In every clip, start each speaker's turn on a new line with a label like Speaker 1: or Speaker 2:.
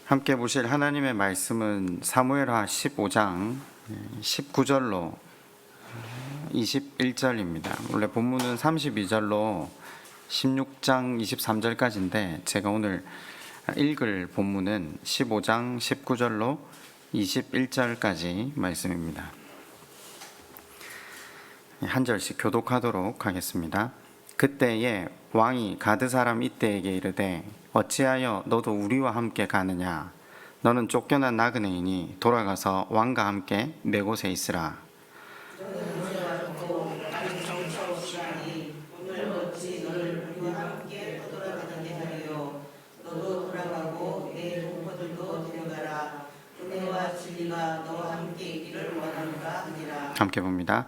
Speaker 1: 함께 보실 하나님의 말씀은 사무엘하 15장 19절로 21절입니다. 원래 본문은 32절로 16장 23절까지인데 제가 오늘 읽을 본문은 15장 19절로 21절까지 말씀입니다. 한 절씩 교독하도록 하겠습니다. 그때에 왕이 가드 사람 이때에게 이르되 어찌하여 너도 우리와 함께 가느냐? 너는 쫓겨난 나그네이니 돌아가서 왕과 함께 내 곳에 있으라. 함께 봅니다.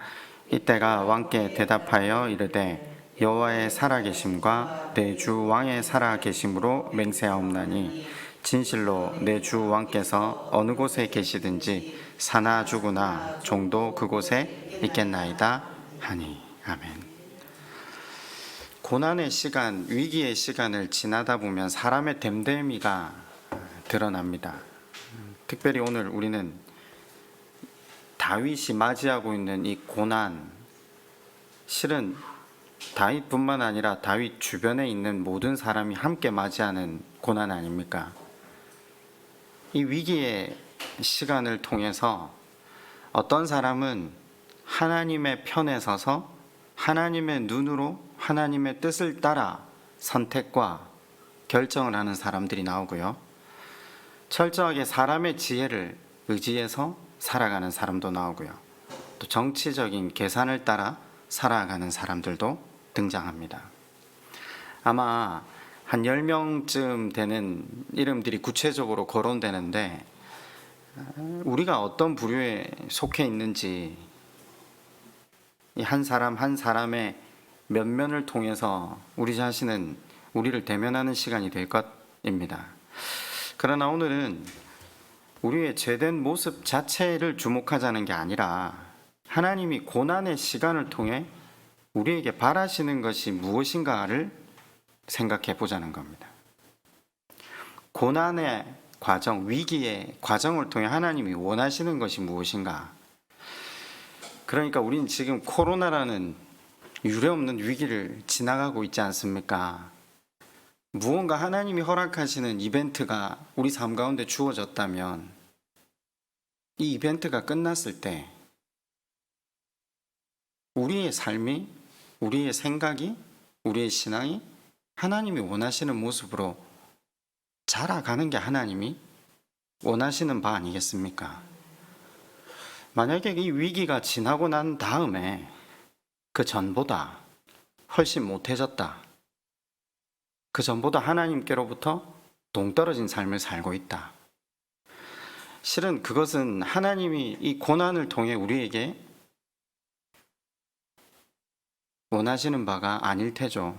Speaker 1: 이때가 왕께 대답하여 이르되 여호와의 살아계심과 내 주 왕의 살아계심으로 맹세하옵나니 진실로 내 주 왕께서 어느 곳에 계시든지 사나 죽으나 종도 그곳에 있겠나이다 하니. 아멘. 고난의 시간, 위기의 시간을 지나다 보면 사람의 됨됨이가 드러납니다. 특별히 오늘 우리는 다윗이 맞이하고 있는 이 고난, 실은 다윗뿐만 아니라 다윗 주변에 있는 모든 사람이 함께 맞이하는 고난 아닙니까? 이 위기의 시간을 통해서 어떤 사람은 하나님의 편에 서서 하나님의 눈으로 하나님의 뜻을 따라 선택과 결정을 하는 사람들이 나오고요. 철저하게 사람의 지혜를 의지해서 살아가는 사람도 나오고요. 또 정치적인 계산을 따라 살아가는 사람들도 등장합니다. 아마 한 10명쯤 되는 이름들이 구체적으로 거론되는데 우리가 어떤 부류에 속해 있는지 이 한 사람 한 사람의 면면을 통해서 우리 자신은 우리를 대면하는 시간이 될 것입니다. 그러나 오늘은 우리의 죄된 모습 자체를 주목하자는 게 아니라 하나님이 고난의 시간을 통해 우리에게 바라시는 것이 무엇인가를 생각해 보자는 겁니다. 고난의 과정, 위기의 과정을 통해 하나님이 원하시는 것이 무엇인가? 그러니까 우리는 지금 코로나라는 유례없는 위기를 지나가고 있지 않습니까? 무언가 하나님이 허락하시는 이벤트가 우리 삶 가운데 주어졌다면 이 이벤트가 끝났을 때 우리의 삶이, 우리의 생각이, 우리의 신앙이 하나님이 원하시는 모습으로 자라가는 게 하나님이 원하시는 바 아니겠습니까? 만약에 이 위기가 지나고 난 다음에 그 전보다 훨씬 못해졌다, 그 전보다 하나님께로부터 동떨어진 삶을 살고 있다, 실은 그것은 하나님이 이 고난을 통해 우리에게 원하시는 바가 아닐 테죠.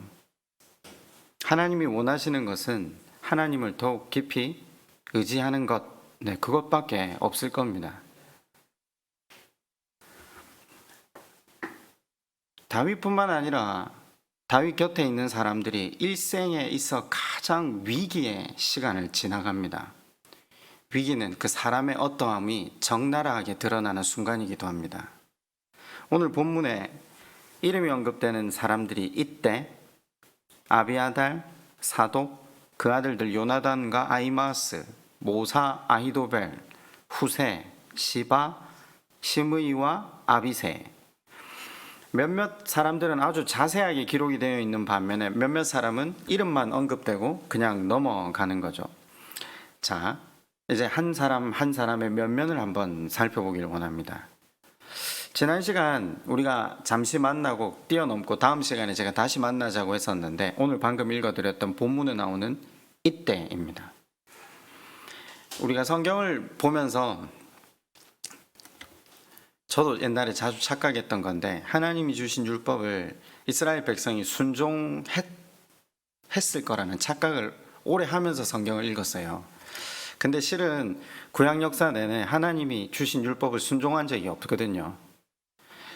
Speaker 1: 하나님이 원하시는 것은 하나님을 더욱 깊이 의지하는 것, 그것밖에 없을 겁니다. 다윗뿐만 아니라 다윗 곁에 있는 사람들이 일생에 있어 가장 위기의 시간을 지나갑니다. 위기는 그 사람의 어떠함이 적나라하게 드러나는 순간이기도 합니다. 오늘 본문에 이름이 언급되는 사람들이 이때 아비아달, 사독, 그 아들들 요나단과 아히마스, 모사, 아히도벨, 후세, 시바, 시므이와 아비세. 몇몇 사람들은 아주 자세하게 기록이 되어 있는 반면에 몇몇 사람은 이름만 언급되고 그냥 넘어가는 거죠. 자, 이제 한 사람 한 사람의 면면을 한번 살펴보길 원합니다. 지난 시간 우리가 잠시 만나고 뛰어넘고 다음 시간에 제가 다시 만나자고 했었는데 오늘 방금 읽어드렸던 본문에 나오는 이때입니다. 우리가 성경을 보면서 저도 옛날에 자주 착각했던 건데 하나님이 주신 율법을 이스라엘 백성이 순종했을 거라는 착각을 오래 하면서 성경을 읽었어요. 근데 실은 구약 역사 내내 하나님이 주신 율법을 순종한 적이 없거든요.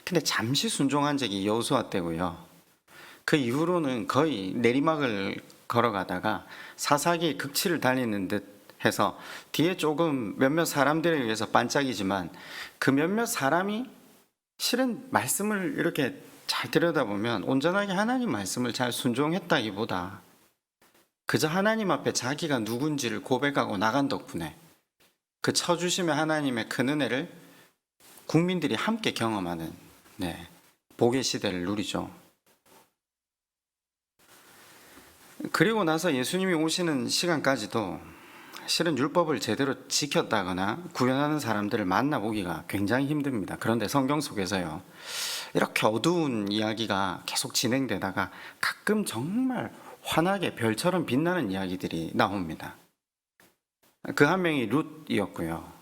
Speaker 1: 근데 잠시 순종한 적이 여호수아 때고요. 그 이후로는 거의 내리막을 걸어가다가 사사기의 극치를 달리는 듯 해서 뒤에 조금 몇몇 사람들에 의해서 반짝이지만 그 몇몇 사람이 실은 말씀을 이렇게 잘 들여다보면 온전하게 하나님 말씀을 잘 순종했다기보다 그저 하나님 앞에 자기가 누군지를 고백하고 나간 덕분에 그 쳐주심의 하나님의 큰 은혜를 국민들이 함께 경험하는 복의 시대를 누리죠. 그리고 나서 예수님이 오시는 시간까지도 실은 율법을 제대로 지켰다거나 구현하는 사람들을 만나보기가 굉장히 힘듭니다. 그런데 성경 속에서요, 이렇게 어두운 이야기가 계속 진행되다가 가끔 정말 환하게 별처럼 빛나는 이야기들이 나옵니다. 그 한 명이 룻이었고요.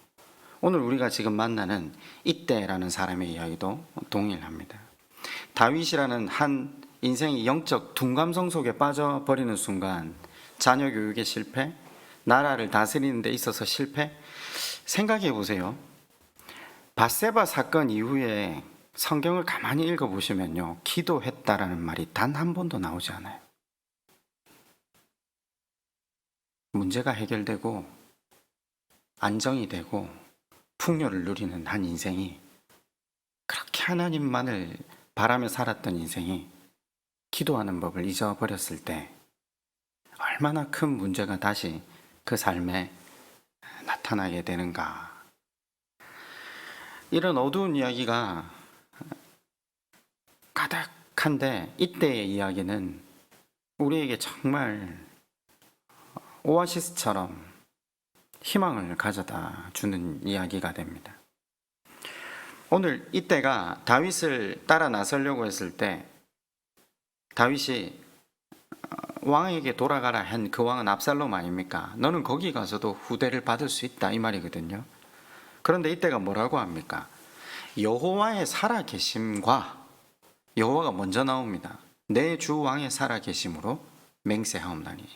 Speaker 1: 오늘 우리가 지금 만나는 이때라는 사람의 이야기도 동일합니다. 다윗이라는 한 인생이 영적 둔감성 속에 빠져버리는 순간 자녀 교육에 실패, 나라를 다스리는 데 있어서 실패. 생각해 보세요. 밧세바 사건 이후에 성경을 가만히 읽어보시면요, 기도했다라는 말이 단 한 번도 나오지 않아요. 문제가 해결되고 안정이 되고 풍요를 누리는 한 인생이, 그렇게 하나님만을 바라며 살았던 인생이 기도하는 법을 잊어버렸을 때 얼마나 큰 문제가 다시 그 삶에 나타나게 되는가. 이런 어두운 이야기가 가득한데 이때의 이야기는 우리에게 정말 오아시스처럼 희망을 가져다 주는 이야기가 됩니다. 오늘 이때가 다윗을 따라 나서려고 했을 때 다윗이 왕에게 돌아가라 한 그 왕은 압살롬 아닙니까? 너는 거기 가서도 후대를 받을 수 있다, 이 말이거든요. 그런데 이때가 뭐라고 합니까? 여호와의 살아계심과, 여호와가 먼저 나옵니다. 내 주 왕의 살아계심으로 맹세하옵나니,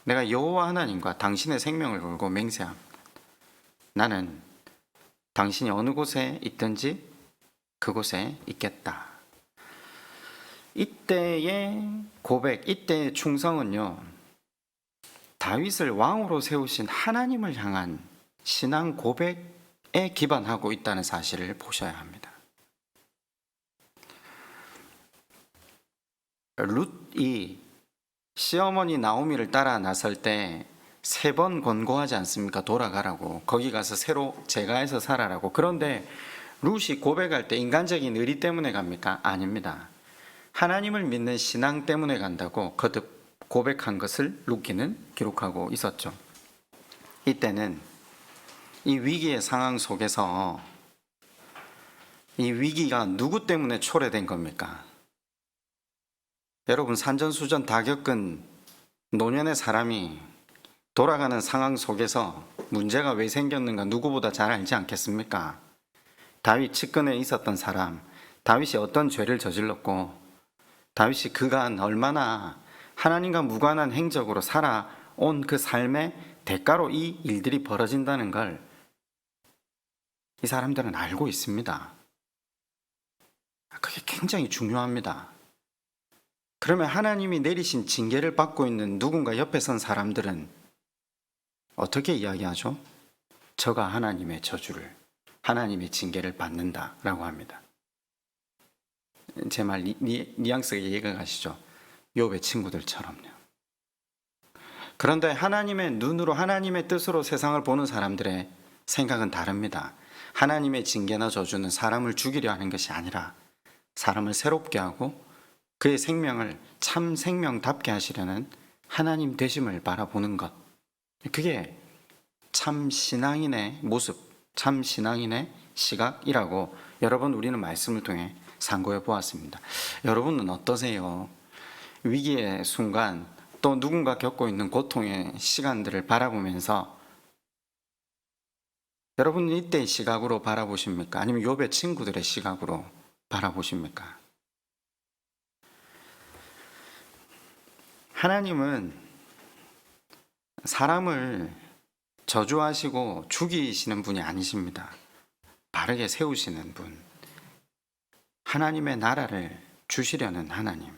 Speaker 1: 내가 여호와 하나님과 당신의 생명을 걸고 맹세함, 나는 당신이 어느 곳에 있든지 그곳에 있겠다. 이때의 고백, 이때의 충성은요, 다윗을 왕으로 세우신 하나님을 향한 신앙 고백에 기반하고 있다는 사실을 보셔야 합니다. 룻이 시어머니 나오미를 따라 나설 때 3번 권고하지 않습니까? 돌아가라고, 거기 가서 새로 재가해서 살아라고. 그런데 룻이 고백할 때 인간적인 의리 때문에 갑니까? 아닙니다. 하나님을 믿는 신앙 때문에 간다고 거듭 고백한 것을 룻기는 기록하고 있었죠. 이때는 이 위기의 상황 속에서, 이 위기가 누구 때문에 초래된 겁니까? 여러분, 산전수전 다 겪은 노년의 사람이 돌아가는 상황 속에서 문제가 왜 생겼는가 누구보다 잘 알지 않겠습니까? 다윗 측근에 있었던 사람, 다윗이 어떤 죄를 저질렀고, 다윗이 그간 얼마나 하나님과 무관한 행적으로 살아온 그 삶의 대가로 이 일들이 벌어진다는 걸 이 사람들은 알고 있습니다. 그게 굉장히 중요합니다. 그러면 하나님이 내리신 징계를 받고 있는 누군가 옆에 선 사람들은 어떻게 이야기하죠? 저가 하나님의 저주를, 하나님의 징계를 받는다라고 합니다. 제 말 뉘앙스가 이해가 가시죠? 욥의 친구들처럼요. 그런데 하나님의 눈으로, 하나님의 뜻으로 세상을 보는 사람들의 생각은 다릅니다. 하나님의 징계나 저주는 사람을 죽이려 하는 것이 아니라 사람을 새롭게 하고 그의 생명을 참 생명답게 하시려는 하나님 되심을 바라보는 것, 그게 참 신앙인의 모습, 참 신앙인의 시각이라고 여러분, 우리는 말씀을 통해 상고해 보았습니다. 여러분은 어떠세요? 위기의 순간, 또 누군가 겪고 있는 고통의 시간들을 바라보면서 여러분은 이때의 시각으로 바라보십니까? 아니면 욥의 친구들의 시각으로 바라보십니까? 하나님은 사람을 저주하시고 죽이시는 분이 아니십니다. 바르게 세우시는 분, 하나님의 나라를 주시려는 하나님.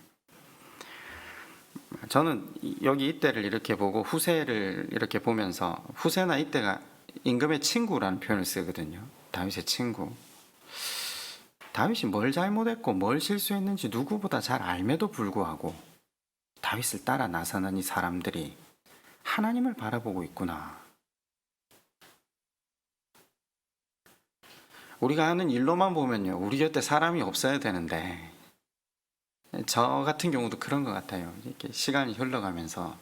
Speaker 1: 저는 여기 이때를 이렇게 보고 후세를 이렇게 보면서 후세나 이때가 임금의 친구라는 표현을 쓰거든요. 다윗의 친구. 다윗이 뭘 잘못했고 뭘 실수했는지 누구보다 잘 알매도 불구하고 다윗을 따라 나서는 이 사람들이 하나님을 바라보고 있구나. 우리가 하는 일로만 보면요, 우리 곁에 사람이 없어야 되는데, 저 같은 경우도 그런 것 같아요. 이렇게 시간이 흘러가면서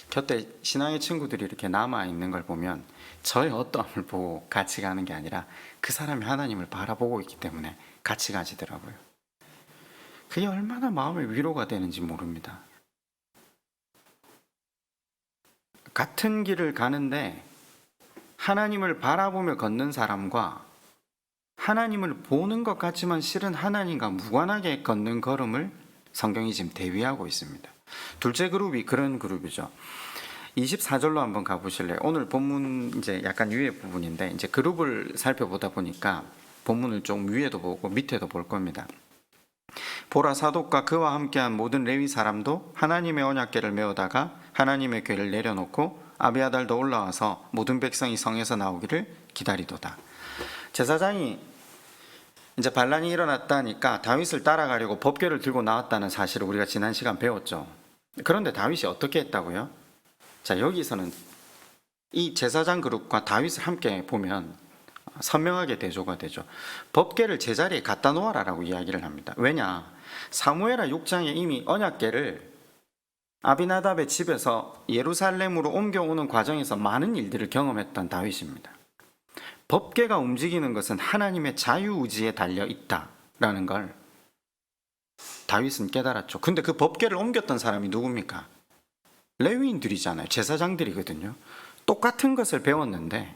Speaker 1: 곁에 신앙의 친구들이 이렇게 남아 있는 걸 보면 저의 어떠함을 보고 같이 가는 게 아니라 그 사람이 하나님을 바라보고 있기 때문에 같이 가지더라고요. 그게 얼마나 마음의 위로가 되는지 모릅니다. 같은 길을 가는데 하나님을 바라보며 걷는 사람과 하나님을 보는 것 같지만 실은 하나님과 무관하게 걷는 걸음을 성경이 지금 대위하고 있습니다. 둘째 그룹이 그런 그룹이죠. 24절로 한번 가보실래요? 오늘 본문 이제 약간 위에 부분인데 이제 그룹을 살펴보다 보니까 본문을 좀 위에도 보고 밑에도 볼 겁니다. 보라, 사독과 그와 함께한 모든 레위 사람도 하나님의 언약궤를 메우다가 하나님의 궤를 내려놓고 아비아달도 올라와서 모든 백성이 성에서 나오기를 기다리도다. 제사장이 이제 반란이 일어났다니까 다윗을 따라가려고 법궤를 들고 나왔다는 사실을 우리가 지난 시간 배웠죠. 그런데 다윗이 어떻게 했다고요? 자, 여기서는 이 제사장 그룹과 다윗을 함께 보면 선명하게 대조가 되죠. 법궤를 제자리에 갖다 놓아라라고 이야기를 합니다. 왜냐? 사무엘하 6장에 이미 언약궤를 아비나답의 집에서 예루살렘으로 옮겨오는 과정에서 많은 일들을 경험했던 다윗입니다. 법궤가 움직이는 것은 하나님의 자유의지에 달려 있다라는 걸 다윗은 깨달았죠. 근데 그 법궤를 옮겼던 사람이 누굽니까? 레위인들이잖아요. 제사장들이거든요. 똑같은 것을 배웠는데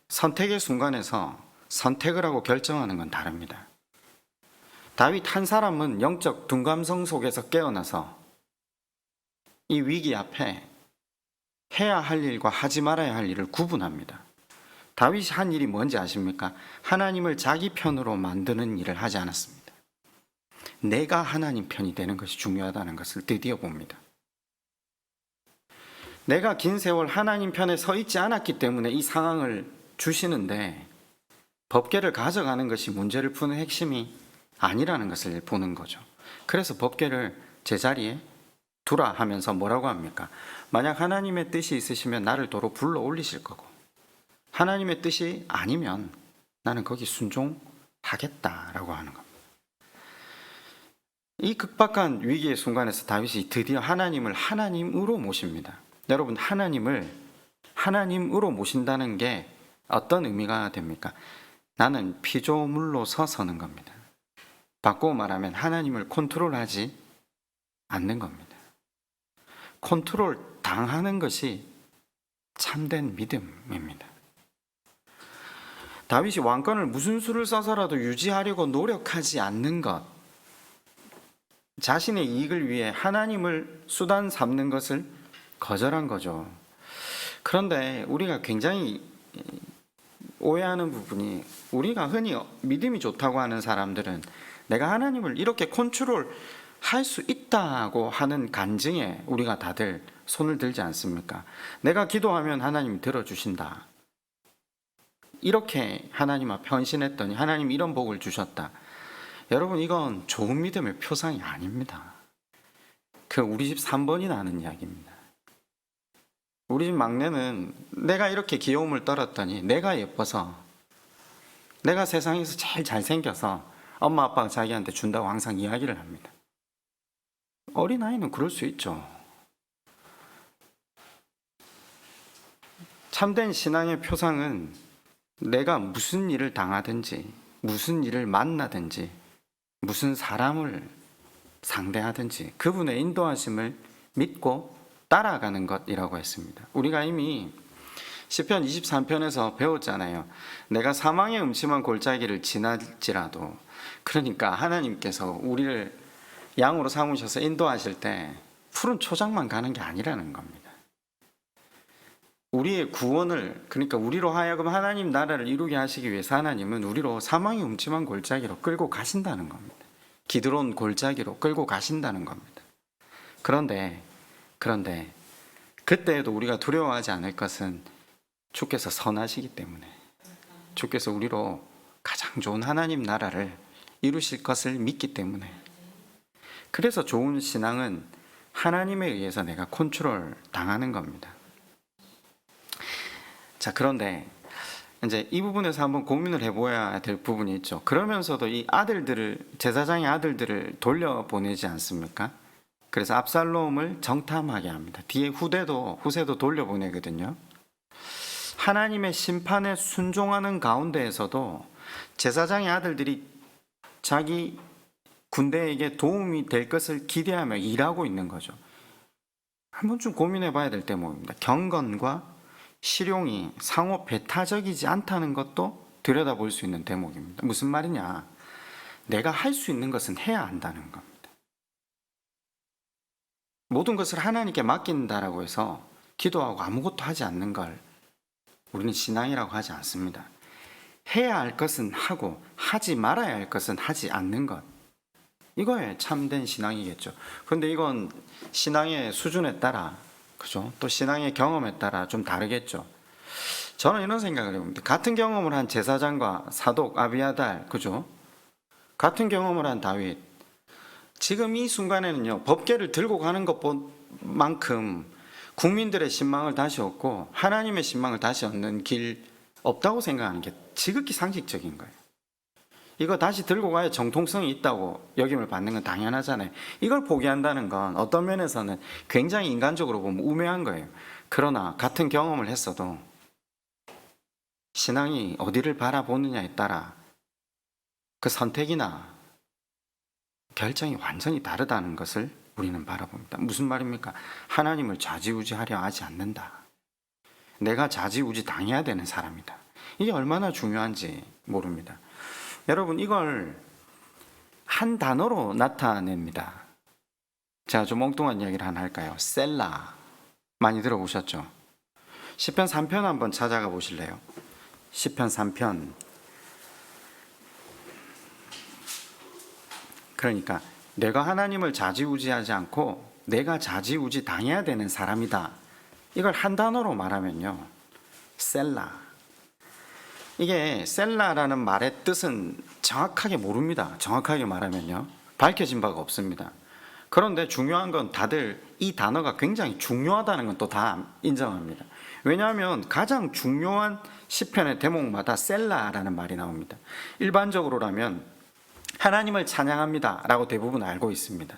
Speaker 1: 선택의 순간에서 선택을 하고 결정하는 건 다릅니다. 다윗 한 사람은 영적 둔감성 속에서 깨어나서 이 위기 앞에 해야 할 일과 하지 말아야 할 일을 구분합니다. 다윗이 한 일이 뭔지 아십니까? 하나님을 자기 편으로 만드는 일을 하지 않았습니다. 내가 하나님 편이 되는 것이 중요하다는 것을 드디어 봅니다. 내가 긴 세월 하나님 편에 서 있지 않았기 때문에 이 상황을 주시는데 법궤를 가져가는 것이 문제를 푸는 핵심이 아니라는 것을 보는 거죠. 그래서 법궤를 제자리에 두라 하면서 뭐라고 합니까? 만약 하나님의 뜻이 있으시면 나를 도로 불러 올리실 거고 하나님의 뜻이 아니면 나는 거기 순종하겠다라고 하는 겁니다. 이 급박한 위기의 순간에서 다윗이 드디어 하나님을 하나님으로 모십니다. 여러분, 하나님을 하나님으로 모신다는 게 어떤 의미가 됩니까? 나는 피조물로서 서는 겁니다. 바꾸어 말하면 하나님을 컨트롤하지 않는 겁니다. 컨트롤 당하는 것이 참된 믿음입니다. 다윗이 왕권을 무슨 수를 써서라도 유지하려고 노력하지 않는 것, 자신의 이익을 위해 하나님을 수단 삼는 것을 거절한 거죠. 그런데 우리가 굉장히 오해하는 부분이, 우리가 흔히 믿음이 좋다고 하는 사람들은 내가 하나님을 이렇게 컨트롤 할 수 있다고 하는 간증에 우리가 다들 손을 들지 않습니까? 내가 기도하면 하나님 들어주신다. 이렇게 하나님 앞에 헌신했더니 하나님 이런 복을 주셨다. 여러분, 이건 좋은 믿음의 표상이 아닙니다. 그 우리 집 3번이 나는 이야기입니다. 우리 집 막내는 내가 이렇게 귀여움을 떨었더니 내가 예뻐서, 내가 세상에서 제일 잘생겨서 엄마 아빠가 자기한테 준다고 항상 이야기를 합니다. 어린아이는 그럴 수 있죠. 참된 신앙의 표상은 내가 무슨 일을 당하든지, 무슨 일을 만나든지, 무슨 사람을 상대하든지 그분의 인도하심을 믿고 따라가는 것이라고 했습니다. 우리가 이미 시편 23편에서 배웠잖아요. 내가 사망의 음침한 골짜기를 지날지라도, 그러니까 하나님께서 우리를 양으로 삼으셔서 인도하실 때 푸른 초장만 가는 게 아니라는 겁니다. 우리의 구원을, 그러니까 우리로 하여금 하나님 나라를 이루게 하시기 위해서 하나님은 우리로 사망의 음침한 골짜기로 끌고 가신다는 겁니다. 기드론 골짜기로 끌고 가신다는 겁니다. 그런데 그때에도 우리가 두려워하지 않을 것은 주께서 선하시기 때문에, 주께서 우리로 가장 좋은 하나님 나라를 이루실 것을 믿기 때문에. 그래서 좋은 신앙은 하나님에 의해서 내가 컨트롤 당하는 겁니다. 자, 그런데 이제 이 부분에서 한번 고민을 해봐야 될 부분이 있죠. 그러면서도 이 아들들을, 제사장의 아들들을 돌려보내지 않습니까? 그래서 압살롬을 정탐하게 합니다. 뒤에 후세도 돌려보내거든요. 하나님의 심판에 순종하는 가운데에서도 제사장의 아들들이 자기 군대에게 도움이 될 것을 기대하며 일하고 있는 거죠. 한 번쯤 고민해 봐야 될 대목입니다. 경건과 실용이 상호 배타적이지 않다는 것도 들여다볼 수 있는 대목입니다. 무슨 말이냐? 내가 할 수 있는 것은 해야 한다는 겁니다. 모든 것을 하나님께 맡긴다라고 해서 기도하고 아무것도 하지 않는 걸 우리는 신앙이라고 하지 않습니다. 해야 할 것은 하고 하지 말아야 할 것은 하지 않는 것, 이거에 참된 신앙이겠죠. 그런데 이건 신앙의 수준에 따라, 그죠? 또 신앙의 경험에 따라 좀 다르겠죠. 저는 이런 생각을 해봅니다. 같은 경험을 한 제사장과 사독 아비아달, 그죠? 같은 경험을 한 다윗, 지금 이 순간에는요, 법궤를 들고 가는 것만큼 국민들의 신망을 다시 얻고 하나님의 신망을 다시 얻는 길 없다고 생각하는 게 지극히 상식적인 거예요. 이거 다시 들고 가야 정통성이 있다고 여김을 받는 건 당연하잖아요. 이걸 포기한다는 건 어떤 면에서는 굉장히 인간적으로 보면 우매한 거예요. 그러나 같은 경험을 했어도 신앙이 어디를 바라보느냐에 따라 그 선택이나 결정이 완전히 다르다는 것을 우리는 바라봅니다. 무슨 말입니까? 하나님을 좌지우지하려 하지 않는다. 내가 좌지우지 당해야 되는 사람이다. 이게 얼마나 중요한지 모릅니다. 여러분, 이걸 한 단어로 나타냅니다. 제가 좀 엉뚱한 이야기를 하나 할까요? 셀라. 많이 들어보셨죠? 시편 3편 한번 찾아가 보실래요? 시편 3편. 그러니까 내가 하나님을 좌지우지하지 않고 내가 좌지우지 당해야 되는 사람이다. 이걸 한 단어로 말하면요, 셀라. 이게 셀라라는 말의 뜻은 정확하게 모릅니다. 정확하게 말하면요, 밝혀진 바가 없습니다. 그런데 중요한 건 다들 이 단어가 굉장히 중요하다는 건 또 다 인정합니다. 왜냐하면 가장 중요한 시편의 대목마다 셀라라는 말이 나옵니다. 일반적으로라면 하나님을 찬양합니다 라고 대부분 알고 있습니다.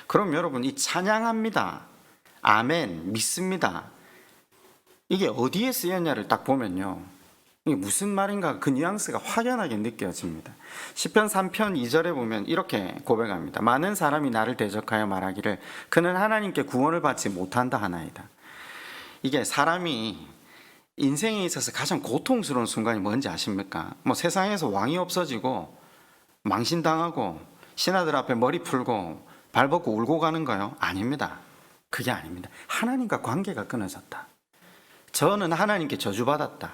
Speaker 1: 그럼 여러분, 이 찬양합니다, 아멘, 믿습니다, 이게 어디에 쓰였냐를 딱 보면요, 이게 무슨 말인가 그 뉘앙스가 확연하게 느껴집니다. 시편 3편 2절에 보면 이렇게 고백합니다. 많은 사람이 나를 대적하여 말하기를 그는 하나님께 구원을 받지 못한다 하나이다. 이게 사람이 인생에 있어서 가장 고통스러운 순간이 뭔지 아십니까? 뭐 세상에서 왕이 없어지고 망신당하고 신하들 앞에 머리 풀고 발 벗고 울고 가는 거요? 아닙니다. 그게 아닙니다. 하나님과 관계가 끊어졌다. 저는 하나님께 저주받았다.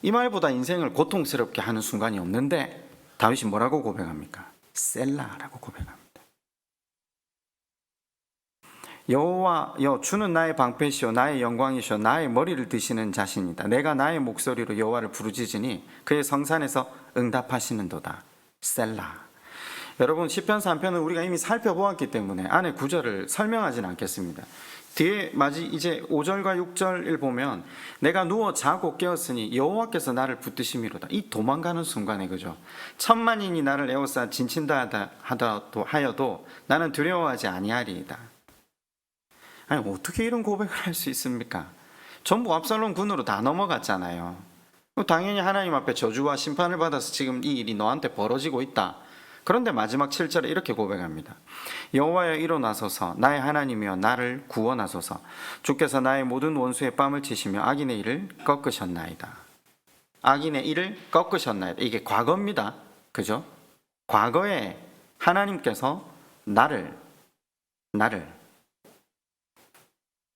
Speaker 1: 이 말보다 인생을 고통스럽게 하는 순간이 없는데 다윗이 뭐라고 고백합니까? 셀라라고 고백합니다. 여호와여, 주는 나의 방패시오 나의 영광이시오 나의 머리를 드시는 자신이다. 내가 나의 목소리로 여호와를 부르짖으니 그의 성산에서 응답하시는도다. 셀라. 여러분, 시편 3편은 우리가 이미 살펴보았기 때문에 안에 구절을 설명하지는 않겠습니다. 뒤에 이제 5절과 6절을 보면 내가 누워 자고 깨었으니 여호와께서 나를 붙드심이로다. 이 도망가는 순간에, 그죠? 천만인이 나를 에워싸 진친다 하여도 나는 두려워하지 아니하리이다. 아니, 어떻게 이런 고백을 할 수 있습니까? 전부 압살롬 군으로 다 넘어갔잖아요. 당연히 하나님 앞에 저주와 심판을 받아서 지금 이 일이 너한테 벌어지고 있다. 그런데 마지막 7절에 이렇게 고백합니다. 여호와여, 일어나소서. 나의 하나님이여, 나를 구원하소서. 주께서 나의 모든 원수의 뺨을 치시며 악인의 일을 꺾으셨나이다. 악인의 일을 꺾으셨나이다. 이게 과거입니다. 그죠? 과거에 하나님께서 나를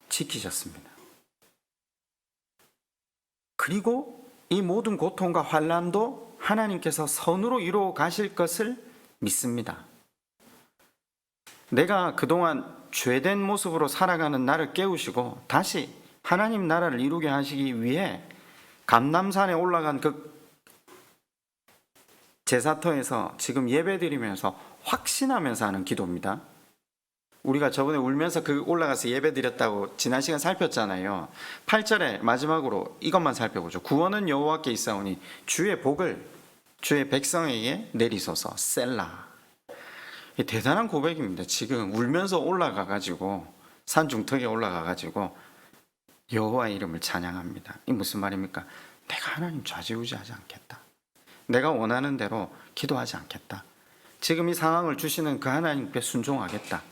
Speaker 1: 지키셨습니다. 그리고 이 모든 고통과 환난도 하나님께서 선으로 이루어 가실 것을 믿습니다. 내가 그동안 죄된 모습으로 살아가는 나를 깨우시고 다시 하나님 나라를 이루게 하시기 위해 감람산에 올라간 그 제사터에서 지금 예배드리면서 확신하면서 하는 기도입니다. 우리가 저번에 울면서 그 올라가서 예배드렸다고 지난 시간 살폈잖아요. 8절에 마지막으로 이것만 살펴보죠. 구원은 여호와께 있사오니 주의 복을 주의 백성에게 내리소서. 셀라. 대단한 고백입니다. 지금 울면서 올라가가지고 산중턱에 올라가가지고 여호와의 이름을 찬양합니다. 이 무슨 말입니까? 내가 하나님 좌지우지하지 않겠다. 내가 원하는 대로 기도하지 않겠다. 지금 이 상황을 주시는 그 하나님께 순종하겠다.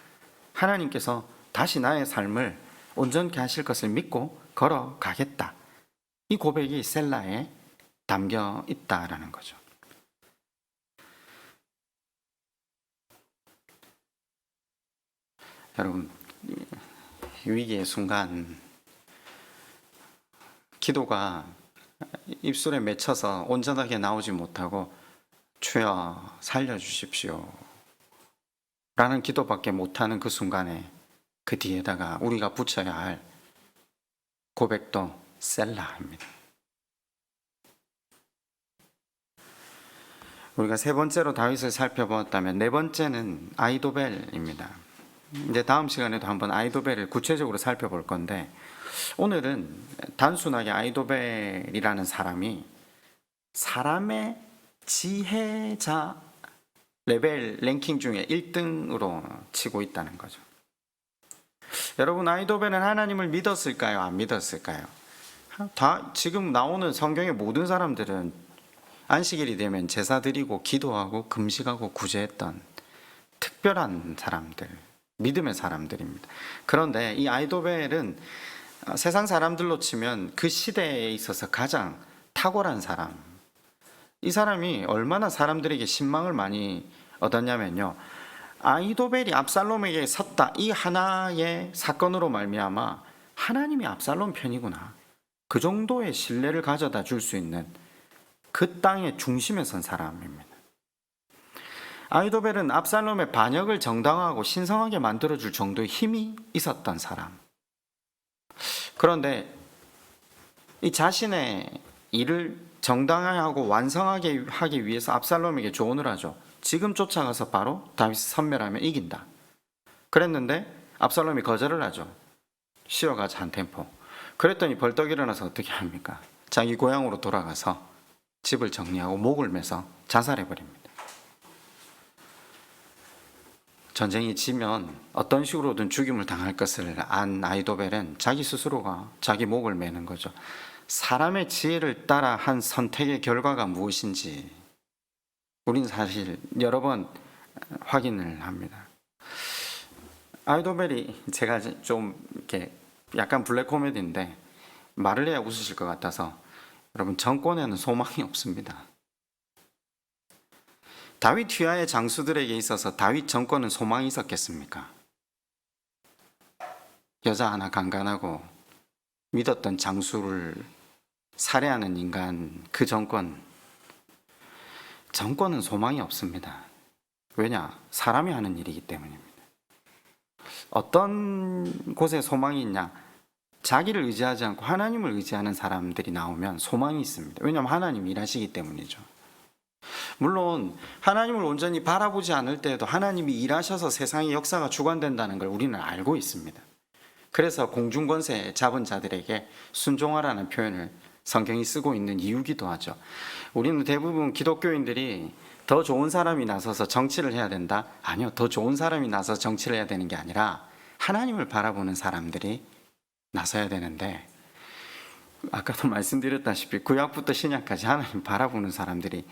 Speaker 1: 하나님께서 다시 나의 삶을 온전케 하실 것을 믿고 걸어가겠다. 이 고백이 셀라에 담겨 있다라는 거죠. 여러분, 위기의 순간 기도가 입술에 맺혀서 온전하게 나오지 못하고 주여 살려주십시오 라는 기도밖에 못하는 그 순간에 그 뒤에다가 우리가 붙여야 할 고백도 셀라입니다. 우리가 세 번째로 다윗을 살펴보았다면 네 번째는 아이도벨입니다. 이제 다음 시간에도 한번 아이도벨을 구체적으로 살펴볼 건데, 오늘은 단순하게 아이도벨이라는 사람이 사람의 지혜자 레벨 랭킹 중에 1등으로 치고 있다는 거죠. 여러분, 아이도벨은 하나님을 믿었을까요? 안 믿었을까요? 지금 나오는 성경의 모든 사람들은 안식일이 되면 제사 드리고 기도하고 금식하고 구제했던 특별한 사람들, 믿음의 사람들입니다. 그런데 이 아이도벨은 세상 사람들로 치면 그 시대에 있어서 가장 탁월한 사람, 이 사람이 얼마나 사람들에게 신망을 많이 얻었냐면요, 아이도벨이 압살롬에게 섰다, 이 하나의 사건으로 말미암아 하나님이 압살롬 편이구나, 그 정도의 신뢰를 가져다 줄 수 있는 그 땅의 중심에 선 사람입니다. 아이도벨은 압살롬의 반역을 정당화하고 신성하게 만들어줄 정도의 힘이 있었던 사람. 그런데 이 자신의 일을 정당화하고 완성하게 하기 위해서 압살롬에게 조언을 하죠. 지금 쫓아가서 바로 다윗을 섬멸하면 이긴다. 그랬는데 압살롬이 거절을 하죠. 쉬어가자 한 템포. 그랬더니 벌떡 일어나서 어떻게 합니까? 자기 고향으로 돌아가서 집을 정리하고 목을 매서 자살해버립니다. 전쟁이 지면 어떤 식으로든 죽임을 당할 것을 안 아이도벨은 자기 스스로가 자기 목을 매는 거죠. 사람의 지혜를 따라 한 선택의 결과가 무엇인지 우리는 사실 여러 번 확인을 합니다. 아이도벨이, 제가 좀 이렇게 약간 블랙 코미디인데 말을 해야 웃으실 것 같아서, 여러분, 정권에는 소망이 없습니다. 다윗 휘하의 장수들에게 있어서 다윗 정권은 소망이 있었겠습니까? 여자 하나 강간하고 믿었던 장수를 살해하는 인간, 그 정권은 소망이 없습니다. 왜냐? 사람이 하는 일이기 때문입니다. 어떤 곳에 소망이 있냐? 자기를 의지하지 않고 하나님을 의지하는 사람들이 나오면 소망이 있습니다. 왜냐하면 하나님이 일하시기 때문이죠. 물론 하나님을 온전히 바라보지 않을 때에도 하나님이 일하셔서 세상의 역사가 주관된다는 걸 우리는 알고 있습니다. 그래서 공중권세 잡은 자들에게 순종하라는 표현을 성경이 쓰고 있는 이유기도 하죠. 우리는 대부분 기독교인들이 더 좋은 사람이 나서서 정치를 해야 된다? 아니요, 더 좋은 사람이 나서서 정치를 해야 되는 게 아니라 하나님을 바라보는 사람들이 나서야 되는데, 아까도 말씀드렸다시피 구약부터 신약까지 하나님 바라보는 사람들이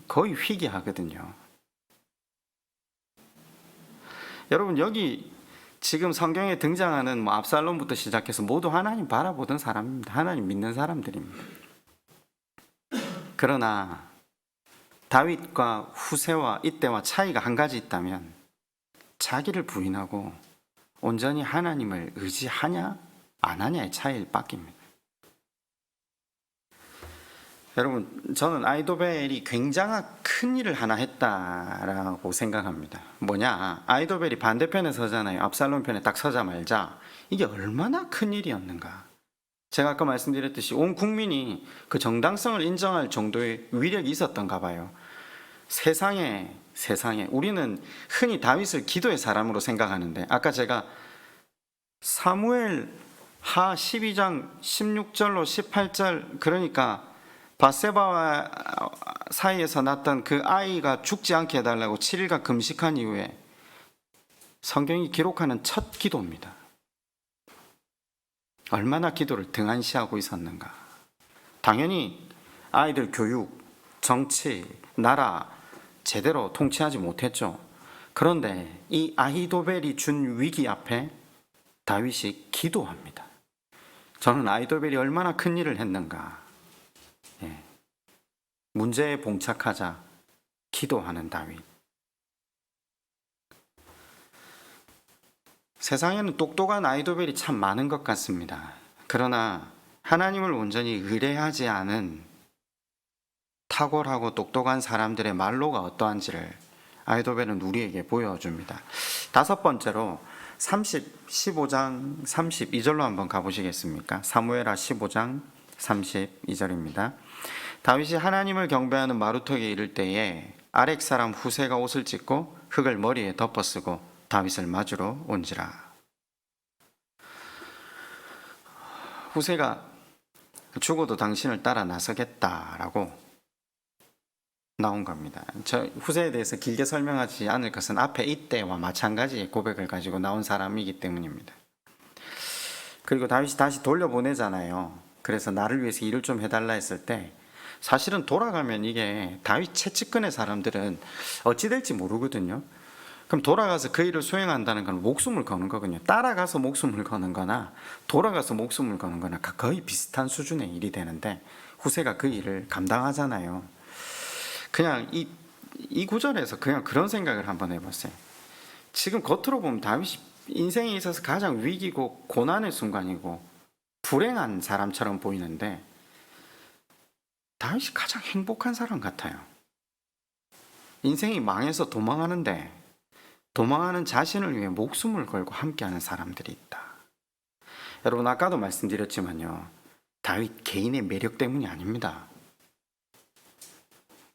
Speaker 1: 거의 희귀하거든요. 여러분, 여기 지금 성경에 등장하는 압살롬부터 시작해서 모두 하나님 바라보던 사람입니다. 하나님 믿는 사람들입니다. 그러나 다윗과 후세와 이때와 차이가 한 가지 있다면, 자기를 부인하고 온전히 하나님을 의지하냐 안 하냐의 차이일 뿐입니다. 여러분, 저는 아이도벨이 굉장한 큰 일을 하나 했다라고 생각합니다. 뭐냐, 아이도벨이 반대편에 서잖아요. 압살롬 편에 딱 서자마자 이게 얼마나 큰 일이었는가. 제가 아까 말씀드렸듯이 온 국민이 그 정당성을 인정할 정도의 위력이 있었던가 봐요. 세상에 우리는 흔히 다윗을 기도의 사람으로 생각하는데, 아까 제가 사무엘 하 12장 16절로 18절, 그러니까 바세바와 사이에서 났던 그 아이가 죽지 않게 해달라고 7일간 금식한 이후에 성경이 기록하는 첫 기도입니다. 얼마나 기도를 등한시하고 있었는가. 당연히 아이들 교육, 정치, 나라 제대로 통치하지 못했죠. 그런데 이 아히도벨이 준 위기 앞에 다윗이 기도합니다. 저는 아히도벨이 얼마나 큰 일을 했는가. 문제에 봉착하자 기도하는 다윗. 세상에는 똑똑한 아히도벨이 참 많은 것 같습니다. 그러나 하나님을 온전히 의뢰하지 않은 탁월하고 똑똑한 사람들의 말로가 어떠한지를 아히도벨은 우리에게 보여줍니다. 다섯 번째로 15장 32절로 한번 가보시겠습니까? 사무엘하 15장 32절입니다. 다윗이 하나님을 경배하는 마루턱에 이를 때에 아렉 사람 후세가 옷을 찢고 흙을 머리에 덮어쓰고 다윗을 맞으러 온지라. 후세가 죽어도 당신을 따라 나서겠다라고 나온 겁니다. 저 후세에 대해서 길게 설명하지 않을 것은 앞에 이때와 마찬가지의 고백을 가지고 나온 사람이기 때문입니다. 그리고 다윗이 다시 돌려보내잖아요. 그래서 나를 위해서 일을 좀 해달라 했을 때, 사실은 돌아가면 이게 다윗 채찍근의 사람들은 어찌 될지 모르거든요. 그럼 돌아가서 그 일을 수행한다는 건 목숨을 거는 거거든요. 따라가서 목숨을 거는 거나 돌아가서 목숨을 거는 거나 거의 비슷한 수준의 일이 되는데, 후세가 그 일을 감당하잖아요. 그냥 이 구절에서 그냥 그런 생각을 한번 해보세요. 지금 겉으로 보면 다윗이 인생에 있어서 가장 위기고 고난의 순간이고 불행한 사람처럼 보이는데, 다윗이 가장 행복한 사람 같아요. 인생이 망해서 도망하는데 도망하는 자신을 위해 목숨을 걸고 함께하는 사람들이 있다. 여러분, 아까도 말씀드렸지만요, 다윗 개인의 매력 때문이 아닙니다.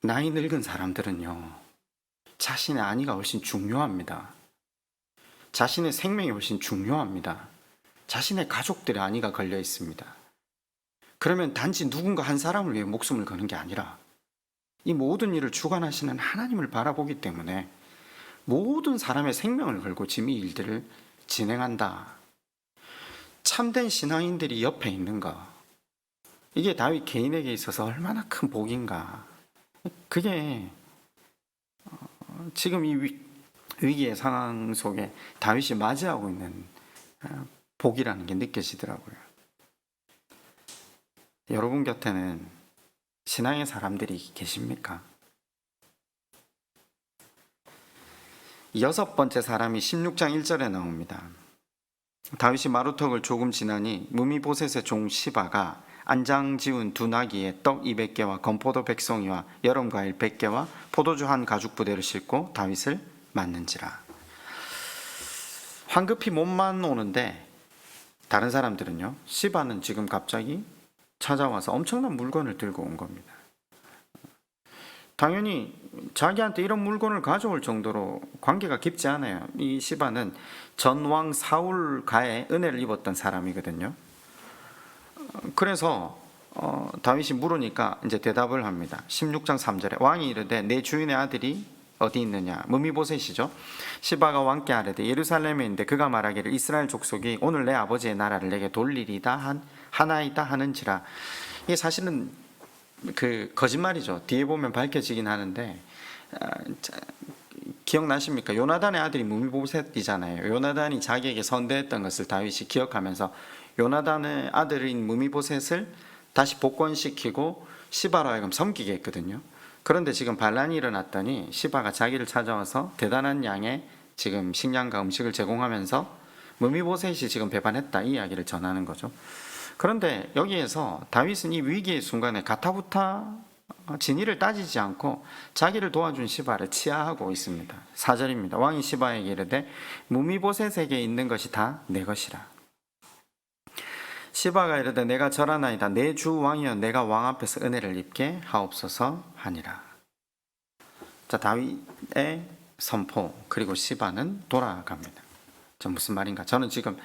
Speaker 1: 나이 늙은 사람들은요, 자신의 안위가 훨씬 중요합니다. 자신의 생명이 훨씬 중요합니다. 자신의 가족들의 안위가 걸려 있습니다. 그러면 단지 누군가 한 사람을 위해 목숨을 거는 게 아니라 이 모든 일을 주관하시는 하나님을 바라보기 때문에 모든 사람의 생명을 걸고 지금 이 일들을 진행한다. 참된 신앙인들이 옆에 있는 거, 이게 다윗 개인에게 있어서 얼마나 큰 복인가. 그게 지금 이 위기의 상황 속에 다윗이 맞이하고 있는 복이라는 게 느껴지더라고요. 여러분 곁에는 신앙의 사람들이 계십니까? 여섯 번째 사람이 16장 1절에 나옵니다. 다윗이 마루턱을 조금 지나니 무미보셋의 종 시바가 안장 지운 두 나귀에 떡 200개와 건포도 100송이와 여름과일 100개와 포도주 한 가죽 부대를 싣고 다윗을 맞는지라. 황급히 몸만 오는데 다른 사람들은요, 시바는 지금 갑자기 찾아와서 엄청난 물건을 들고 온 겁니다. 당연히 자기한테 이런 물건을 가져올 정도로 관계가 깊지 않아요. 이 시바는 전왕 사울가에 은혜를 입었던 사람이거든요. 그래서 다윗이 물으니까 이제 대답을 합니다. 16장 3절에 왕이 이르되 내 주인의 아들이 어디 있느냐? 무미보셋이죠. 시바가 왕께 아뢰되 예루살렘에 있는데 그가 말하기를 이스라엘 족속이 오늘 내 아버지의 나라를 내게 돌리리다 하나이다 하는지라. 이게 사실은 그 거짓말이죠. 뒤에 보면 밝혀지긴 하는데, 기억나십니까? 요나단의 아들이 무미보셋이잖아요. 요나단이 자기에게 선대했던 것을 다윗이 기억하면서 요나단의 아들인 무미보셋을 다시 복권시키고 시바로 하여금 섬기게 했거든요. 그런데 지금 반란이 일어났더니 시바가 자기를 찾아와서 대단한 양의 지금 식량과 음식을 제공하면서 무미보셋이 지금 배반했다, 이 이야기를 전하는 거죠. 그런데 여기에서 다윗은 이 위기의 순간에 가타부타 진위를 따지지 않고 자기를 도와준 시바를 치하하고 있습니다. 4절입니다. 왕이 시바에게 이르되 무미보셋에게 있는 것이 다 내 것이라. 시바가 이르되 내가 절하나이다. 내 주 왕이여 내가 왕 앞에서 은혜를 입게 하옵소서 하니라. 자, 다윗의 선포 그리고 시바는 돌아갑니다. 저 무슨 말인가? 저는 지금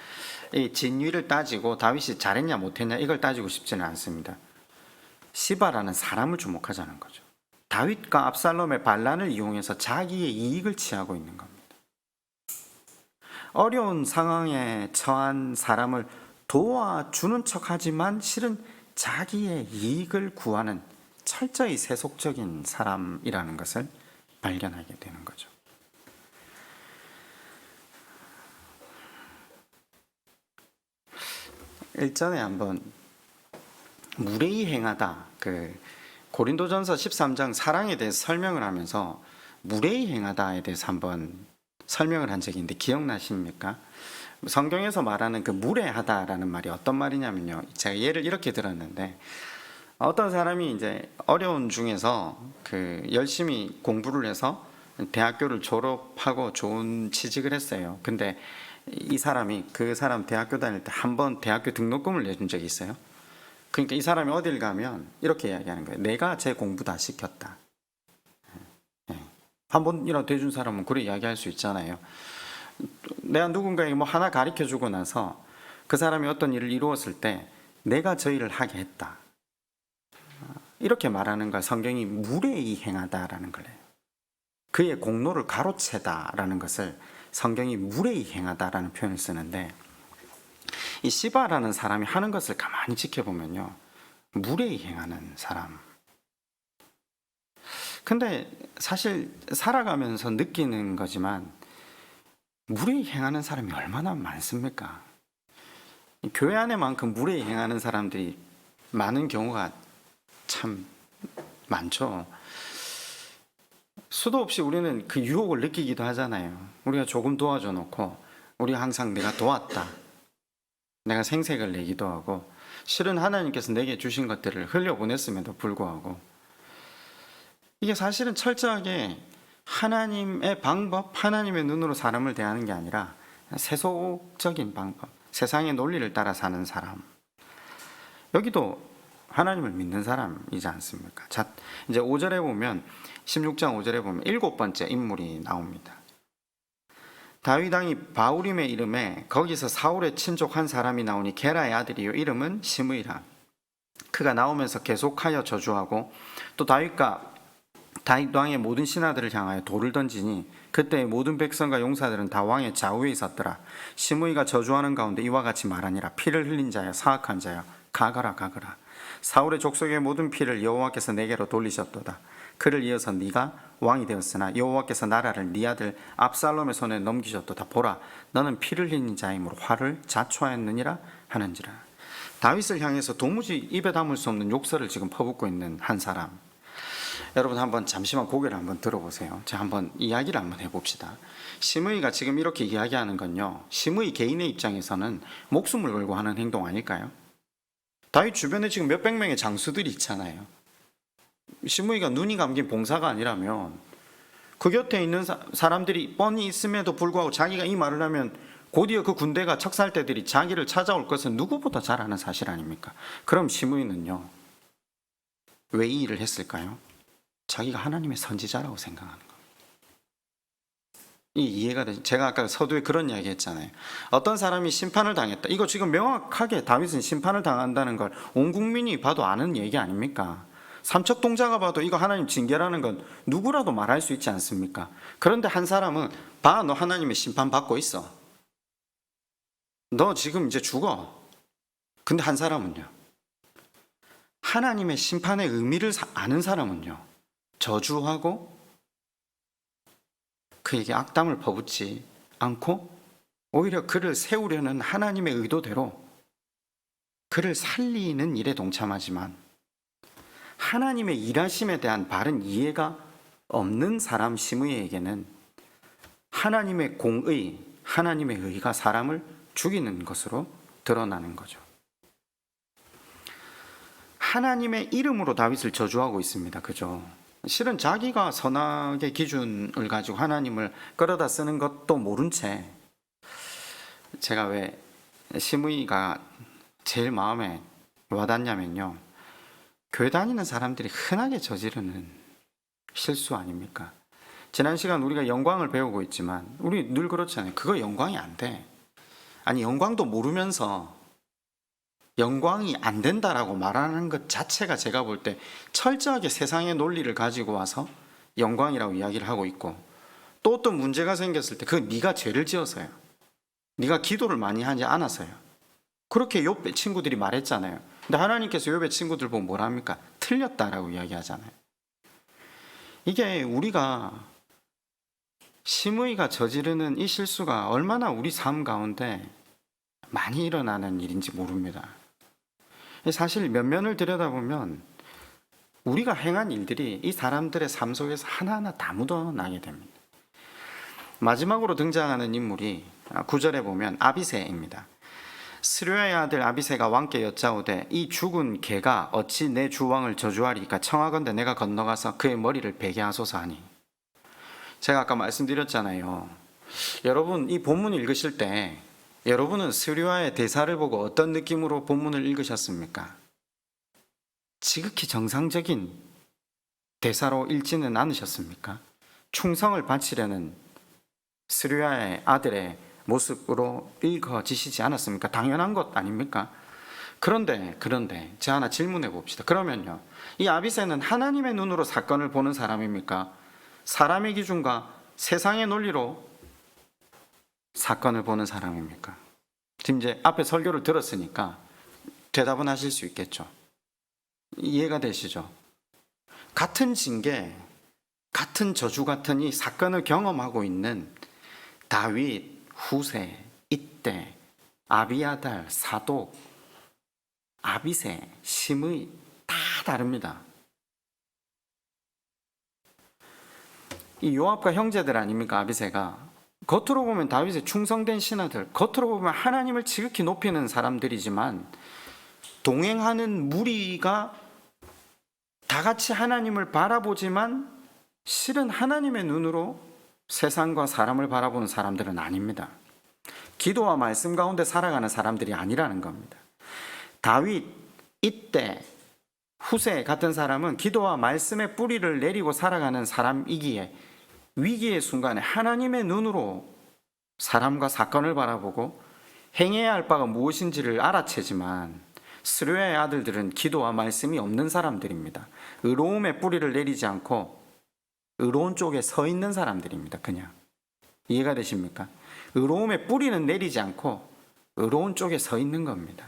Speaker 1: 이 진위를 따지고 다윗이 잘했냐 못했냐 이걸 따지고 싶지는 않습니다. 시바라는 사람을 주목하자는 거죠. 다윗과 압살롬의 반란을 이용해서 자기의 이익을 취하고 있는 겁니다. 어려운 상황에 처한 사람을 도와주는 척하지만 실은 자기의 이익을 구하는 철저히 세속적인 사람이라는 것을 발견하게 되는 거죠. 일전에 한번 무례히 행하다, 고린도전서 13장 사랑에 대해서 설명을 하면서 무례히 행하다에 대해서 한번 설명을 한 적이 있는데 기억나십니까? 성경에서 말하는 그 무례하다라는 말이 어떤 말이냐면요, 제가 예를 이렇게 들었는데, 어떤 사람이 이제 어려운 중에서 열심히 공부를 해서 대학교를 졸업하고 좋은 취직을 했어요. 근데 이 사람이 그 사람 대학교 다닐 때 한 번 대학교 등록금을 내준 적이 있어요. 그러니까 이 사람이 어딜 가면 이렇게 이야기하는 거예요. 내가 제 공부 다 시켰다. 한 번이라도 대준 사람은 그래 이야기할 수 있잖아요. 내가 누군가에게 뭐 하나 가르쳐 주고 나서 그 사람이 어떤 일을 이루었을 때 내가 저 일을 하게 했다, 이렇게 말하는 걸 성경이 무례히 행하다라는 거래요. 그의 공로를 가로채다라는 것을 성경이 무례히 행하다라는 표현을 쓰는데, 이 시바라는 사람이 하는 것을 가만히 지켜보면요, 무례히 행하는 사람. 근데 사실 살아가면서 느끼는 거지만 무례히 행하는 사람이 얼마나 많습니까? 교회 안에만큼 무례히 행하는 사람들이 많은 경우가 참 많죠. 수도 없이 우리는 그 유혹을 느끼기도 하잖아요. 우리가 조금 도와줘 놓고 우리가 항상 내가 도왔다, 내가 생색을 내기도 하고, 실은 하나님께서 내게 주신 것들을 흘려보냈음에도 불구하고, 이게 사실은 철저하게 하나님의 방법, 하나님의 눈으로 사람을 대하는 게 아니라 세속적인 방법, 세상의 논리를 따라 사는 사람. 여기도 하나님을 믿는 사람이지 않습니까? 자, 이제 5절에 보면, 16장 5절에 보면 7번째 인물이 나옵니다. 다윗 왕이 바우림의 이름에 거기서 사울의 친족 한 사람이 나오니 게라의 아들이요 이름은 시므이라. 그가 나오면서 계속하여 저주하고 또 다윗과 다윗 왕의 모든 신하들을 향하여 돌을 던지니 그때 모든 백성과 용사들은 다 왕의 좌우에 있었더라. 시므이가 저주하는 가운데 이와 같이 말하니라. 피를 흘린 자여, 사악한 자여, 가거라 가거라. 사울의 족속의 모든 피를 여호와께서 내게로 돌리셨도다. 그를 이어서 네가 왕이 되었으나 여호와께서 나라를 네 아들 압살롬의 손에 넘기셨도다. 보라, 너는 피를 흘린 자이므로 화를 자초하였느니라 하는지라. 다윗을 향해서 도무지 입에 담을 수 없는 욕설을 지금 퍼붓고 있는 한 사람. 여러분 한번 잠시만 고개를 한번 들어보세요. 자, 한번 이야기를 한번 해봅시다. 시므이가 지금 이렇게 이야기하는 건요, 시므이 개인의 입장에서는 목숨을 걸고 하는 행동 아닐까요? 다윗 주변에 지금 몇백 명의 장수들이 있잖아요. 시므이가 눈이 감긴 봉사가 아니라면 그 곁에 있는 사람들이 뻔히 있음에도 불구하고 자기가 이 말을 하면 곧이어 그 군대가 척살대들이 자기를 찾아올 것은 누구보다 잘 아는 사실 아닙니까? 그럼 시므이는요, 왜 이 일을 했을까요? 자기가 하나님의 선지자라고 생각하는 거예요. 이 이해가 되죠? 제가 아까 서두에 그런 이야기 했잖아요. 어떤 사람이 심판을 당했다. 이거 지금 명확하게 다윗은 심판을 당한다는 걸 온 국민이 봐도 아는 얘기 아닙니까? 삼척동자가 봐도 이거 하나님 징계라는 건 누구라도 말할 수 있지 않습니까? 그런데 한 사람은 봐, 너 하나님의 심판 받고 있어. 너 지금 이제 죽어. 근데 한 사람은요, 하나님의 심판의 의미를 아는 사람은요, 저주하고 그에게 악담을 퍼붓지 않고 오히려 그를 세우려는 하나님의 의도대로 그를 살리는 일에 동참하지만 하나님의 일하심에 대한 바른 이해가 없는 사람 시므이에게는 하나님의 공의, 하나님의 의가 사람을 죽이는 것으로 드러나는 거죠. 하나님의 이름으로 다윗을 저주하고 있습니다. 그죠? 실은 자기가 선악의 기준을 가지고 하나님을 끌어다 쓰는 것도 모른 채, 제가 왜 시므이가 제일 마음에 와닿냐면요, 교회 다니는 사람들이 흔하게 저지르는 실수 아닙니까? 지난 시간 우리가 영광을 배우고 있지만 우리 늘 그렇잖아요. 그거 영광이 안 돼. 아니, 영광도 모르면서 영광이 안 된다라고 말하는 것 자체가 제가 볼 때 철저하게 세상의 논리를 가지고 와서 영광이라고 이야기를 하고 있고, 또 어떤 문제가 생겼을 때 그건 네가 죄를 지어서요, 네가 기도를 많이 하지 않아서요. 그렇게 욥의 친구들이 말했잖아요. 근데 하나님께서 욥의 친구들 보고 뭐라 합니까? 틀렸다라고 이야기하잖아요. 이게 우리가 시므이가 저지르는 이 실수가 얼마나 우리 삶 가운데 많이 일어나는 일인지 모릅니다. 사실 면면을 들여다보면 우리가 행한 일들이 이 사람들의 삶 속에서 하나하나 다 묻어나게 됩니다. 마지막으로 등장하는 인물이 9절에 보면 아비새입니다. 스루야의 아들 아비새가 왕께 여짜오되 이 죽은 개가 어찌 내 주 왕을 저주하리까? 청하건대 내가 건너가서 그의 머리를 베게 하소서 하니. 제가 아까 말씀드렸잖아요. 여러분, 이 본문 읽으실 때 여러분은 스루야의 대사를 보고 어떤 느낌으로 본문을 읽으셨습니까? 지극히 정상적인 대사로 읽지는 않으셨습니까? 충성을 바치려는 스루야의 아들의 모습으로 읽어지시지 않았습니까? 당연한 것 아닙니까? 그런데 제가 하나 질문해 봅시다. 그러면요, 이 아비새는 하나님의 눈으로 사건을 보는 사람입니까? 사람의 기준과 세상의 논리로 사건을 보는 사람입니까? 지금 이제 앞에 설교를 들었으니까 대답은 하실 수 있겠죠. 이해가 되시죠? 같은 징계, 같은 저주 같은 이 사건을 경험하고 있는 다윗, 후세, 이때, 아비아달, 사독, 아비새, 시므이 다 다릅니다. 이 요압과 형제들 아닙니까? 아비새가 겉으로 보면 다윗의 충성된 신하들, 겉으로 보면 하나님을 지극히 높이는 사람들이지만 동행하는 무리가 다 같이 하나님을 바라보지만 실은 하나님의 눈으로 세상과 사람을 바라보는 사람들은 아닙니다. 기도와 말씀 가운데 살아가는 사람들이 아니라는 겁니다. 다윗, 이때, 후세 같은 사람은 기도와 말씀의 뿌리를 내리고 살아가는 사람이기에 위기의 순간에 하나님의 눈으로 사람과 사건을 바라보고 행해야 할 바가 무엇인지를 알아채지만, 스루야의 아들들은 기도와 말씀이 없는 사람들입니다. 의로움의 뿌리를 내리지 않고 의로운 쪽에 서 있는 사람들입니다. 그냥 이해가 되십니까? 의로움의 뿌리는 내리지 않고 의로운 쪽에 서 있는 겁니다.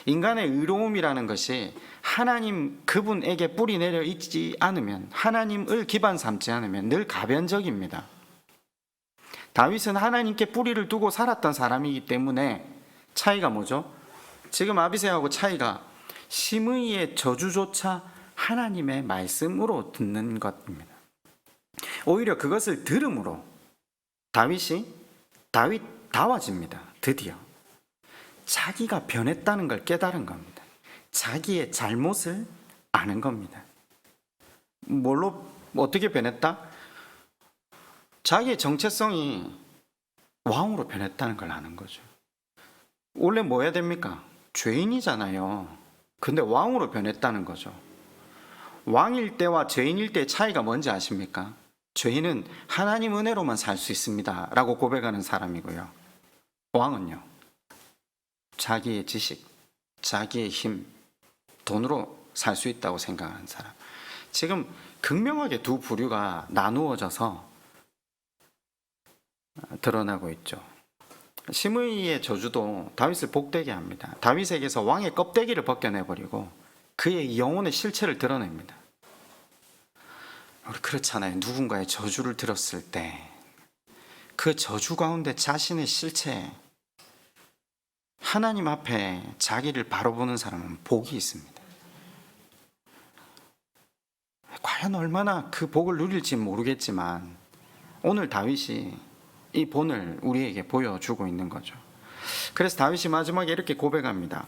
Speaker 1: 인간의 의로움이라는 것이 하나님 그분에게 뿌리 내려 있지 않으면, 하나님을 기반 삼지 않으면 늘 가변적입니다. 다윗은 하나님께 뿌리를 두고 살았던 사람이기 때문에 차이가 뭐죠? 지금 아비새하고 차이가 시므이의 저주조차 하나님의 말씀으로 듣는 것입니다. 오히려 그것을 들음으로 다윗다워집니다. 드디어 자기가 변했다는 걸 깨달은 겁니다. 자기의 잘못을 아는 겁니다. 어떻게 변했다? 자기의 정체성이 왕으로 변했다는 걸 아는 거죠. 원래 뭐 해야 됩니까? 죄인이잖아요. 근데 왕으로 변했다는 거죠. 왕일 때와 죄인일 때의 차이가 뭔지 아십니까? 죄인은 하나님 은혜로만 살 수 있습니다 라고 고백하는 사람이고요, 왕은요, 자기의 지식, 자기의 힘, 돈으로 살 수 있다고 생각하는 사람. 지금 극명하게 두 부류가 나누어져서 드러나고 있죠. 시므이의 저주도 다윗을 복되게 합니다. 다윗에게서 왕의 껍데기를 벗겨내버리고 그의 영혼의 실체를 드러냅니다. 우리 그렇잖아요. 누군가의 저주를 들었을 때 그 저주 가운데 자신의 실체, 하나님 앞에 자기를 바로 보는 사람은 복이 있습니다. 과연 얼마나 그 복을 누릴지 모르겠지만 오늘 다윗이 이 본을 우리에게 보여주고 있는 거죠. 그래서 다윗이 마지막에 이렇게 고백합니다.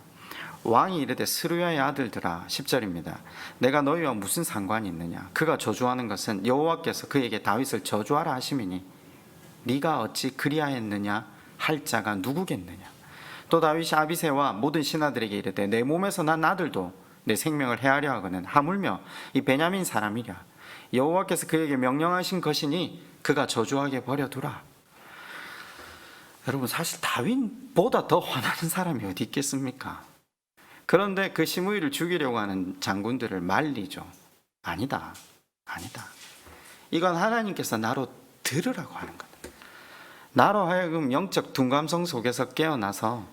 Speaker 1: 왕이 이르되 스루야의 아들들아 10절입니다. 내가 너희와 무슨 상관이 있느냐? 그가 저주하는 것은 여호와께서 그에게 다윗을 저주하라 하심이니 네가 어찌 그리하였느냐 할 자가 누구겠느냐? 또 다윗이 아비새와 모든 신하들에게 이르되 내 몸에서 난 아들도 내 생명을 해하려 하거늘 하물며 이 베냐민 사람이랴. 여호와께서 그에게 명령하신 것이니 그가 저주하게 버려두라. 여러분, 사실 다윗보다 더 화나는 사람이 어디 있겠습니까? 그런데 그 시므이를 죽이려고 하는 장군들을 말리죠. 아니다. 이건 하나님께서 나로 들으라고 하는 거다. 나로 하여금 영적 둔감성 속에서 깨어나서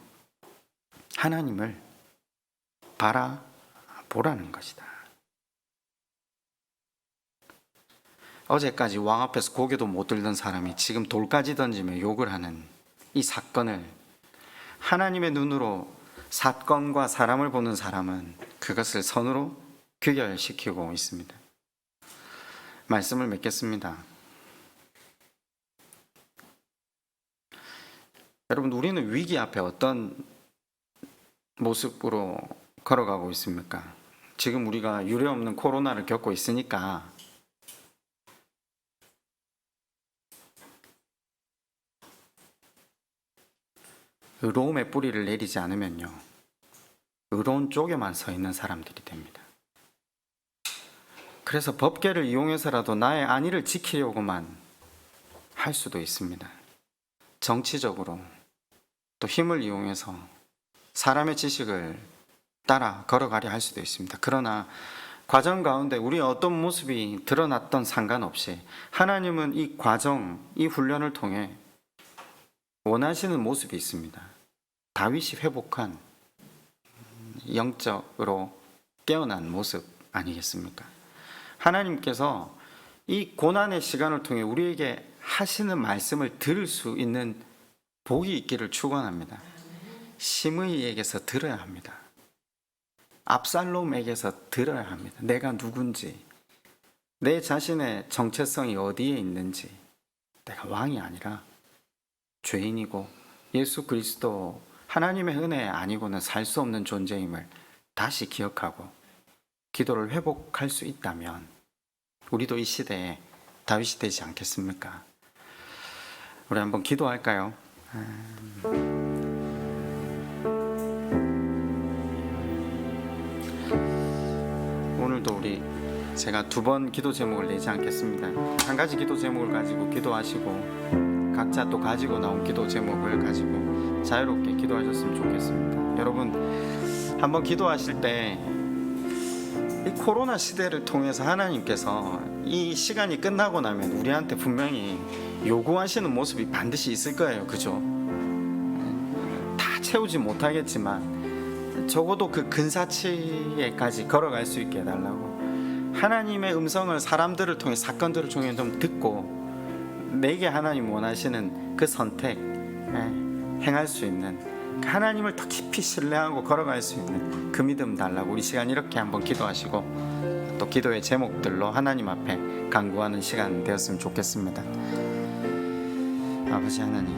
Speaker 1: 하나님을 바라보라는 것이다. 어제까지 왕 앞에서 고개도 못 들던 사람이 지금 돌까지 던지며 욕을 하는 이 사건을 하나님의 눈으로 사건과 사람을 보는 사람은 그것을 선으로 규결시키고 있습니다. 말씀을 맺겠습니다. 여러분, 우리는 위기 앞에 어떤 모습으로 걸어가고 있습니까? 지금 우리가 유례없는 코로나를 겪고 있으니까 의로움의 뿌리를 내리지 않으면요, 의로운 쪽에만 서 있는 사람들이 됩니다. 그래서 법계를 이용해서라도 나의 안위를 지키려고만 할 수도 있습니다. 정치적으로 또 힘을 이용해서 사람의 지식을 따라 걸어가려 할 수도 있습니다. 그러나 과정 가운데 우리의 어떤 모습이 드러났던 상관없이 하나님은 이 과정, 이 훈련을 통해 원하시는 모습이 있습니다. 다윗이 회복한 영적으로 깨어난 모습 아니겠습니까? 하나님께서 이 고난의 시간을 통해 우리에게 하시는 말씀을 들을 수 있는 복이 있기를 축원합니다. 시므이에게서 들어야 합니다. 압살롬에게서 들어야 합니다. 내가 누군지, 내 자신의 정체성이 어디에 있는지, 내가 왕이 아니라 죄인이고 예수 그리스도 하나님의 은혜 아니고는 살 수 없는 존재임을 다시 기억하고 기도를 회복할 수 있다면 우리도 이 시대에 다윗이 되지 않겠습니까? 우리 한번 기도할까요? 오늘도 제가 2번 기도 제목을 내지 않겠습니다. 한 가지 기도 제목을 가지고 기도하시고 각자 또 가지고 나온 기도 제목을 가지고 자유롭게 기도하셨으면 좋겠습니다. 여러분, 한번 기도하실 때 이 코로나 시대를 통해서 하나님께서 이 시간이 끝나고 나면 우리한테 분명히 요구하시는 모습이 반드시 있을 거예요. 그죠? 다 채우지 못하겠지만 적어도 그 근사치에까지 걸어갈 수 있게 해달라고, 하나님의 음성을 사람들을 통해 사건들을 통해 좀 듣고 내게 하나님 원하시는 그 선택 행할 수 있는, 하나님을 더 깊이 신뢰하고 걸어갈 수 있는 그 믿음 달라고 우리 시간 이렇게 한번 기도하시고 또 기도의 제목들로 하나님 앞에 간구하는 시간 되었으면 좋겠습니다. 아버지 하나님,